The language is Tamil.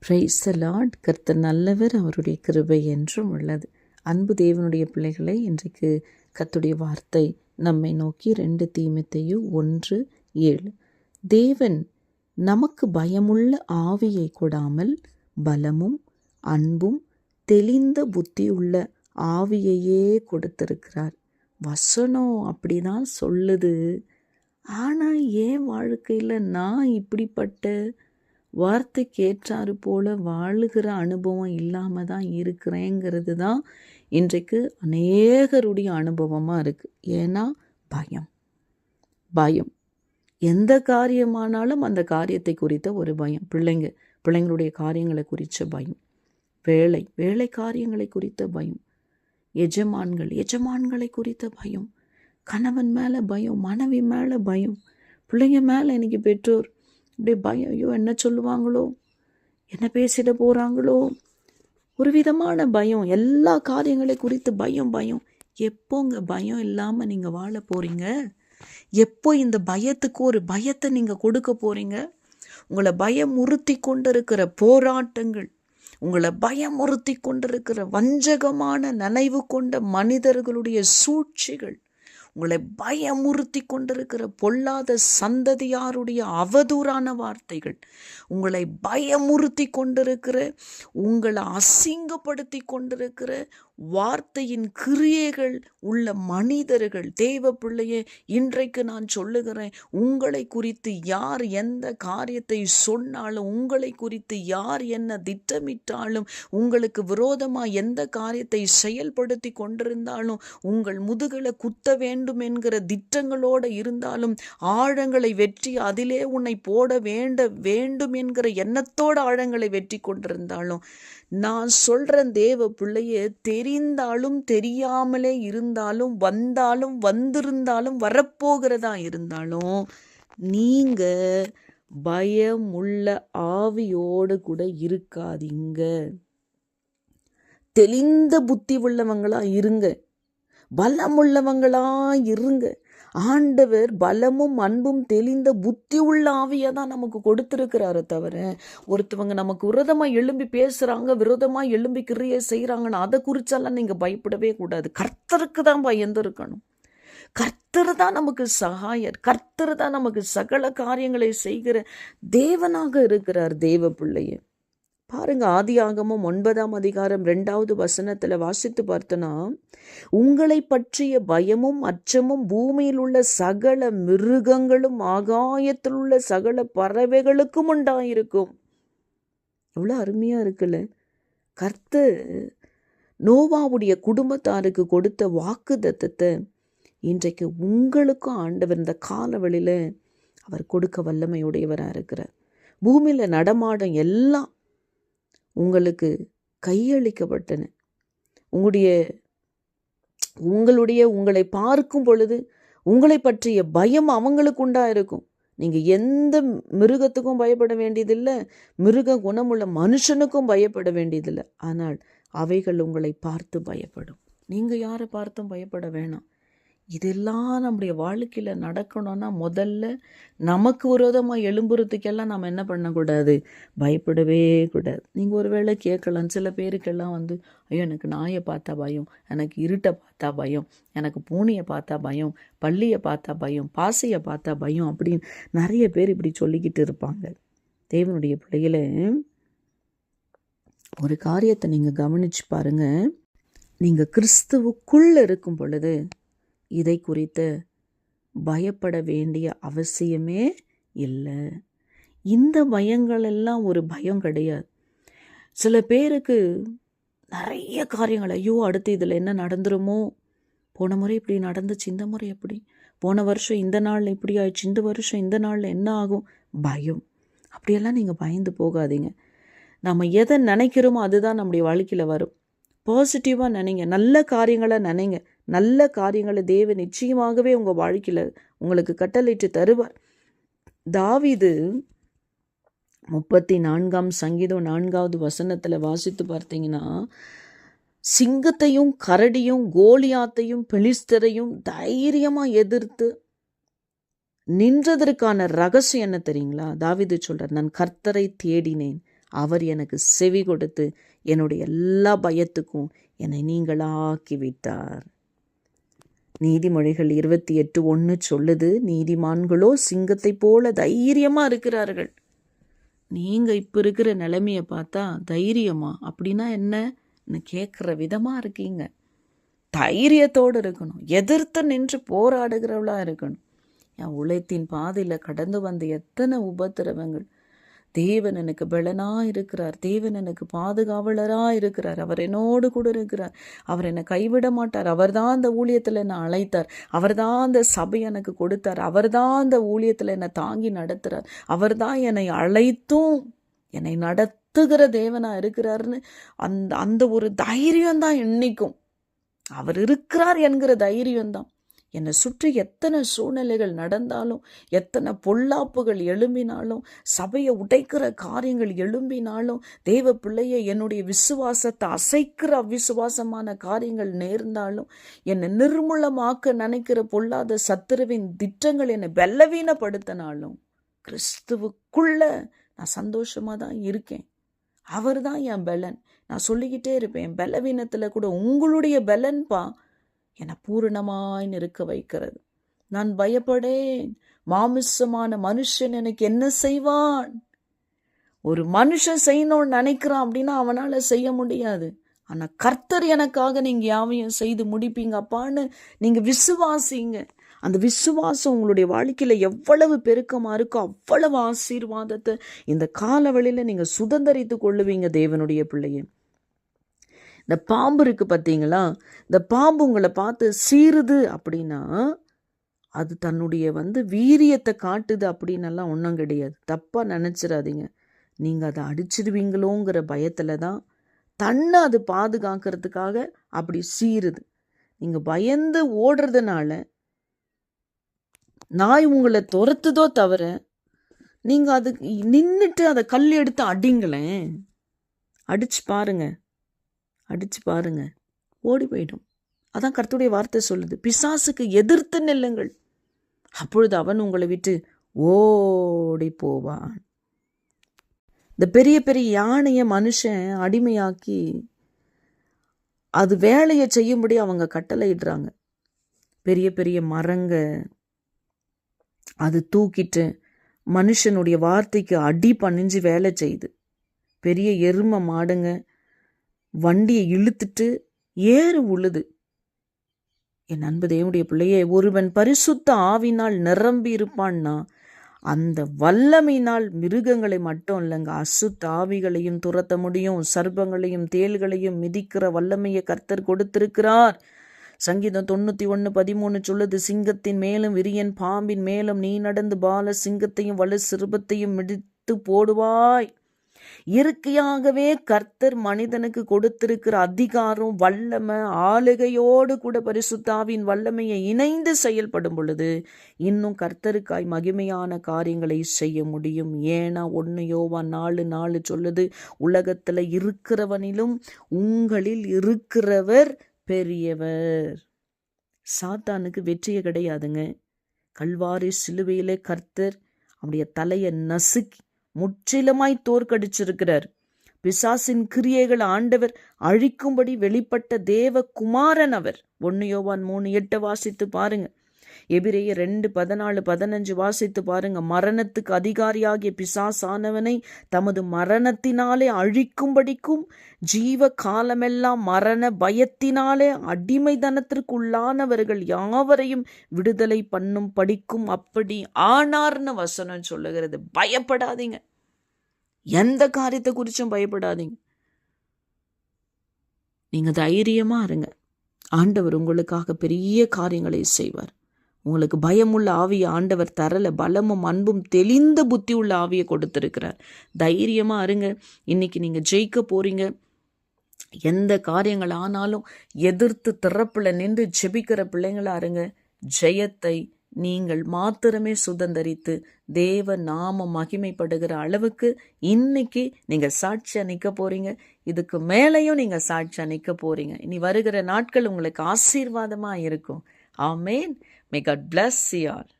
Praise the Lord. கர்த்தர் நல்லவர், அவருடைய கிருபை என்றும் உள்ளது. அன்பு தேவனுடைய பிள்ளைகளை, இன்றைக்கு கர்த்தருடைய வார்த்தை நம்மை நோக்கி 2 தீமோத்தேயு 1:7, தேவன் நமக்கு பயமுள்ள ஆவியை கொடாமல் பலமும் அன்பும் தெளிந்த புத்தியுள்ள ஆவியையே கொடுத்திருக்கிறார். வசனம் அப்படிதான் சொல்லுது. ஆனால் ஏன் வாழ்க்கையில் நான் இப்படிப்பட்ட வார்த்தைக்கு ஏற்றாறு போல வாழுகிற அனுபவம் இல்லாமல் தான் இருக்கிறேங்கிறது தான் இன்றைக்கு அநேகருடைய அனுபவமாக இருக்குது. ஏன்னா பயம் எந்த காரியமானாலும் அந்த காரியத்தை குறித்த ஒரு பயம். பிள்ளைங்களுடைய காரியங்களை குறித்த பயம், வேலை காரியங்களை குறித்த பயம், எஜமான்களை குறித்த பயம், கணவன் மேலே பயம், மனைவி மேலே பயம், பிள்ளைங்க மேலே இன்னைக்கு பெற்றோர் இப்படி பயம். ஐயோ என்ன சொல்லுவாங்களோ, என்ன பேசிட போகிறாங்களோ, ஒரு விதமான பயம். எல்லா காரியங்களை குறித்து பயம். எப்போங்க பயம் இல்லாமல் நீங்கள் வாழ போகிறீங்க? எப்போ இந்த பயத்துக்கு ஒரு பயத்தை நீங்கள் கொடுக்க போகிறீங்க? உங்களை பயமுறுத்தி கொண்டிருக்கிற போராட்டங்கள், உங்களை பயமுறுத்தி கொண்டிருக்கிற வஞ்சகமான நினைவு கொண்ட மனிதர்களுடைய சூழ்ச்சிகள், உங்களை பயமுறுத்தி கொண்டிருக்கிற பொல்லாத சந்ததியாருடைய அவதூறான வார்த்தைகள், உங்களை பயமுறுத்தி கொண்டிருக்கிற, உங்களை அசிங்கப்படுத்தி கொண்டிருக்கிற வார்த்தையின் கிரியைகள் உள்ள மனிதர்கள், தேவ பிள்ளையே, இன்றைக்கு நான் சொல்லுகிறேன், உங்களை குறித்து யார் எந்த காரியத்தை சொன்னாலும், உங்களை குறித்து யார் என்ன திட்டமிட்டாலும், உங்களுக்கு விரோதமாக எந்த காரியத்தை செயல்படுத்தி கொண்டிருந்தாலும், உங்கள் முதுகலை குத்த வேண்டும் என்கிற திட்டங்களோடு இருந்தாலும், ஆழங்களை வெற்றி அதிலே உன்னை போட வேண்டும் என்கிற எண்ணத்தோடு ஆழங்களை வெற்றி கொண்டிருந்தாலும், நான் சொல்றேன் தேவ பிள்ளையே, தெரிந்தாலும் தெரியாமலே இருந்தாலும், வந்தாலும் வந்திருந்தாலும் வரப்போகிறதா இருந்தாலும், நீங்க பயமுள்ள ஆவியோடு கூட இருக்காதீங்க. தெளிந்த புத்தி உள்ளவங்களா இருங்க, பலமுள்ளவங்களா இருங்க. ஆண்டவர் பலமும் அன்பும் தெளிந்த புத்தி உள்ள ஆவியை தான் நமக்கு கொடுத்துருக்கிறாரு. தவிர ஒருத்தவங்க நமக்கு விரோதமாக எழும்பி பேசுகிறாங்க, விரோதமாக எழும்பி கிரியை செய்கிறாங்கன்னா அதை குறிச்செல்லாம் நீங்கள் பயப்படவே கூடாது. கர்த்தருக்கு தான் பயந்து இருக்கணும். கர்த்தர் தான் நமக்கு சகாயர், கர்த்தர் தான் நமக்கு சகல காரியங்களை செய்கிற தேவனாக இருக்கிறார். தேவ பிள்ளையே பாருங்க, ஆதியாகமம் 9ஆம் அதிகாரம் 2வது வசனத்துல வாசித்து பார்த்தோன்னா, உங்களை பற்றிய பயமும் அச்சமும் பூமியில் உள்ள சகல மிருகங்களும் ஆகாயத்தில் உள்ள சகல பறவைகளுக்கும் உண்டாயிருக்கும். எவ்வளவு அருமையா இருக்குல்ல. கர்த்தர் நோவாவுடைய குடும்பத்தாருக்கு கொடுத்த வாக்குத்தத்தத்தை இன்றைக்கு உங்களுக்கும் ஆண்டவர் இந்த காலவெளியில அவர் கொடுக்க வல்லமையுடையவராக இருக்கிறார். பூமியில நடமாடும் எல்லாம் உங்களுக்கு கையளிக்கப்பட்டன. உங்களை பார்க்கும் பொழுது உங்களை பற்றிய பயம் அவங்களுக்கு உண்டாயிருக்கும். நீங்கள் எந்த மிருகத்துக்கும் பயப்பட வேண்டியதில்லை, மிருக குணமுள்ள மனுஷனுக்கும் பயப்பட வேண்டியதில்லை. ஆனால் அவைகள் உங்களை பார்த்து பயப்படும். நீங்கள் யாரை பார்த்தும் பயப்பட வேணாம். இதெல்லாம் நம்முடைய வாழ்க்கையில் நடக்கணும்னா முதல்ல நமக்கு விரோதமாக எழும்புறதுக்கெல்லாம் நம்ம என்ன பண்ணக்கூடாது, பயப்படவே கூடாது. நீங்கள் ஒரு வேளை கேட்கலாம், சில பேருக்கெல்லாம் ஐயோ எனக்கு நாயை பார்த்தா பயம், எனக்கு இருட்டை பார்த்தா பயம், எனக்கு பூனையை பார்த்தா பயம், பள்ளியை பார்த்தா பயம், பாசையை பார்த்தா பயம் அப்படின்னு நிறைய பேர் இப்படி சொல்லிக்கிட்டு இருப்பாங்க. தேவனுடைய பிள்ளைகளை, ஒரு காரியத்தை நீங்கள் கவனிச்சு பாருங்க. நீங்கள் கிறிஸ்துவுக்குள்ள இருக்கும் பொழுது இதை குறித்து பயப்பட வேண்டிய அவசியமே இல்லை. இந்த பயங்கள் எல்லாம் ஒரு பயம் கிடையாது. சில பேருக்கு நிறைய காரியங்கள், ஐயோ அடுத்து இதில் என்ன நடந்துருமோ, போன முறை இப்படி நடந்துச்சு, இந்த முறை எப்படி, போன வருஷம் இந்த நாளில் இப்படி ஆயிடுச்சு, இந்த வருஷம் இந்த நாளில் என்ன ஆகும், பயம். அப்படியெல்லாம் நீங்கள் பயந்து போகாதீங்க. நம்ம எதை நினைக்கிறோமோ அதுதான் நம்முடைய வாழ்க்கையில் வரும். பாசிட்டிவாக நினைங்க, நல்ல காரியங்களை நினைங்க. நல்ல காரியங்களை தேவன் நிச்சயமாகவே உங்கள் வாழ்க்கையில் உங்களுக்கு கட்டளையிட்டு தருவார். தாவீது 34ஆம் சங்கீதம் 4வது வசனத்தில் வாசித்து பார்த்தீங்கன்னா, சிங்கத்தையும் கரடியும் கோலியாத்தையும் பெலிஸ்தரையும் தைரியமாக எதிர்த்து நின்றதற்கான ரகசியம் என்ன தெரியுங்களா? தாவீது சொல்றார், நான் கர்த்தரை தேடினேன், அவர் எனக்கு செவி கொடுத்து என்னுடைய எல்லா பயத்துக்கும் என்னை நீங்களாக்கி விட்டார். நீதிமொழிகள் 28:1 சொல்லுது, நீதிமான்களோ சிங்கத்தை போல தைரியமா இருக்கிறார்கள். நீங்க இப்ப இருக்கிற நிலைமைய பார்த்தா தைரியமா அப்படின்னா என்ன கேட்குற விதமா இருக்கீங்க. தைரியத்தோடு இருக்கணும், எதிர்த்து நின்று போராடுகிறவளா இருக்கணும். என் உழைத்தின் பாதையில் கடந்து வந்த எத்தனை உபத்திரவங்கள். தேவன் எனக்கு பலனா இருக்கிறார், தேவன் எனக்கு பாதுகாவலரா இருக்கிறார், அவர் என்னோடு கூட இருக்கிறார், அவர் என்னை கைவிட மாட்டார், அவர் தான் அந்த ஊழியத்தில் என்னை அழைத்தார், அவர் தான் அந்த சபை எனக்கு கொடுத்தார், அவர் தான் அந்த ஊழியத்தில் என்னை தாங்கி நடத்துகிறார், அவர் தான் என்னை அழைத்தும் என்னை நடத்துகிற தேவனா இருக்கிறாருன்னு அந்த ஒரு தைரியம்தான் இன்னைக்கும். அவர் இருக்கிறார் என்கிற தைரியம்தான். என்னை சுற்றி எத்தனை சூழ்நிலைகள் நடந்தாலும், எத்தனை பொல்லாப்புகள் எழும்பினாலும், சபையை உடைக்கிற காரியங்கள் எழும்பினாலும், தேவ பிள்ளையை என்னுடைய விசுவாசத்தை அசைக்கிற அவ்விசுவாசமான காரியங்கள் நேர்ந்தாலும், என்னை நிர்மூலமாக்க நினைக்கிற பொல்லாத சத்துருவின் திட்டங்கள் என்னை பலவீனப்படுத்தினாலும், கிறிஸ்துவுக்குள்ள நான் சந்தோஷமாக தான் இருக்கேன். அவர் தான் என் பலன். நான் சொல்லிக்கிட்டே இருப்பேன், பலவீனத்தில் கூட உங்களுடைய பலன்பா என்னை பூரணமாய் நிற்க வைக்கிறது. நான் பயப்படேன், மாமிசமான மனுஷன் எனக்கு என்ன செய்வான்? ஒரு மனுஷன் செய்யணும்னு நினைக்கிறான் அப்படின்னா அவனால செய்ய முடியாது. ஆனா கர்த்தர் எனக்காக நீங்க யாவையும் செய்து முடிப்பீங்க அப்பான்னு நீங்க விசுவாசிங்க. அந்த விசுவாசம் உங்களுடைய வாழ்க்கையில எவ்வளவு பெருக்கமா இருக்கோ அவ்வளவு ஆசீர்வாதத்தை இந்த காலவெளியில நீங்க சுதந்தரித்து கொள்ளுவீங்க தேவனுடைய பிள்ளைய. இந்த பாம்பு இருக்கு பார்த்தீங்களா, இந்த பாம்பு உங்களை பார்த்து சீருது அப்படின்னா அது தன்னுடைய வீரியத்தை காட்டுது அப்படின்னெல்லாம் ஒன்றும் கிடையாது. தப்பாக நினச்சிடாதீங்க. நீங்கள் அதை அடிச்சிடுவீங்களோங்கிற பயத்தில் தான் தன்னை அது பாதுகாக்கிறதுக்காக அப்படி சீருது. நீங்கள் பயந்து ஓடுறதுனால நாய் உங்களை துரத்துதோ தவிர நீங்கள் அது நின்றுட்டு அதை கல் எடுத்து அடிங்களேன், அடிச்சு பாருங்க, ஓடி போயிடும். அதான் கர்த்தருடைய வார்த்தை சொல்லுது, பிசாசுக்கு எதிர்த்து நில்லுங்கள், அப்பொழுது அவன் உங்களை விட்டு ஓடி போவான். இந்த பெரிய பெரிய யானையை மனுஷன் அடிமையாக்கி அது வேலையை செய்யும்படி அவங்க கட்டளையிடுறாங்க. பெரிய பெரிய மரங்க அது தூக்கிட்டு மனுஷனுடைய வார்த்தைக்கு அடி பணிஞ்சு வேலை செய்யுது. பெரிய எருமை மாடுங்க வண்டியை இழுத்துட்டு ஏறு உழுது. என் அன்பு தேவனுடைய பிள்ளையே, ஒருவன் பரிசுத்த ஆவினால் நிரம்பி இருப்பான்னா அந்த வல்லமையினால் மிருகங்களை மட்டும் இல்லைங்க, அசுத்த ஆவிகளையும் துரத்த முடியும், சர்ப்பங்களையும் தேள்களையும் மிதிக்கிற வல்லமையை கர்த்தர் கொடுத்திருக்கிறார். சங்கீதம் 91:13 சொல்லுது, சிங்கத்தின் மேலும் விரியன் பாம்பின் மேலும் நீ நடந்து பால சிங்கத்தையும் வலு சிறுபத்தையும் மிதித்து போடுவாய். இயற்கையாகவே கர்த்தர் மனிதனுக்கு கொடுத்திருக்கிற அதிகாரம் வல்லமை ஆளுகையோடு கூட பரிசுத்தாவின் வல்லமையை இணைந்து செயல்படும் பொழுது இன்னும் கர்த்தருக்காய் மகிமையான காரியங்களை செய்ய முடியும். ஏன்னா 1 யோவான் 4:4 சொல்லுது, உலகத்துல இருக்கிறவனிலும் உங்களில் இருக்கிறவர் பெரியவர். சாத்தானுக்கு வெற்றியே கிடையாதுங்க. கல்வாரி சிலுவையிலே கர்த்தர் அவருடைய தலையை நசுக்கி முற்றிலுமாய் தோற்கடிச்சிருக்கிறார். பிசாசின் கிரியைகள் ஆண்டவர் அழிக்கும்படி வெளிப்பட்ட தேவ குமாரன் அவர். 1 யோவான் 3:8 வாசித்து பாருங்க. எபிரேயர் 2:14-15 வாசித்து பாருங்க. மரணத்துக்கு அதிகாரியாகிய பிசாசானவனை தமது மரணத்தினாலே அழிக்கும்படிக்கும் ஜீவ காலமெல்லாம் மரண பயத்தினாலே அடிமைதனத்திற்குள்ளானவர்கள் யாவரையும் விடுதலை பண்ணும் படிக்கும் அப்படி ஆனார்னு வசனம் சொல்லுகிறது. பயப்படாதீங்க, எந்த காரியத்தை குறிச்சும் பயப்படாதீங்க. நீங்க தைரியமா இருங்க. ஆண்டவர் உங்களுக்காக பெரிய காரியங்களை செய்வார். உங்களுக்கு பயமுள்ள ஆவியை ஆண்டவர் தரல, பலமும் அன்பும் தெளிந்த புத்தி உள்ள ஆவியை கொடுத்திருக்கிறார். தைரியமா இருங்க. இன்னைக்கு நீங்க ஜெயிக்க போறீங்க. எந்த காரியங்கள் ஆனாலும் எதிர்த்து திறப்புல நின்று ஜெபிக்கிற பிள்ளைங்களா இருங்க. ஜெயத்தை நீங்கள் மாத்திரமே சுதந்தரித்து தேவ நாம மகிமைப்படுகிற அளவுக்கு இன்னைக்கு நீங்க சாட்சியா நிக்க போறீங்க. இதுக்கு மேலையும் நீங்க சாட்சியா நிக்க போறீங்க. இனி வருகிற நாட்கள் உங்களுக்கு ஆசீர்வாதமா இருக்கும். ஆமேன். May God bless you all.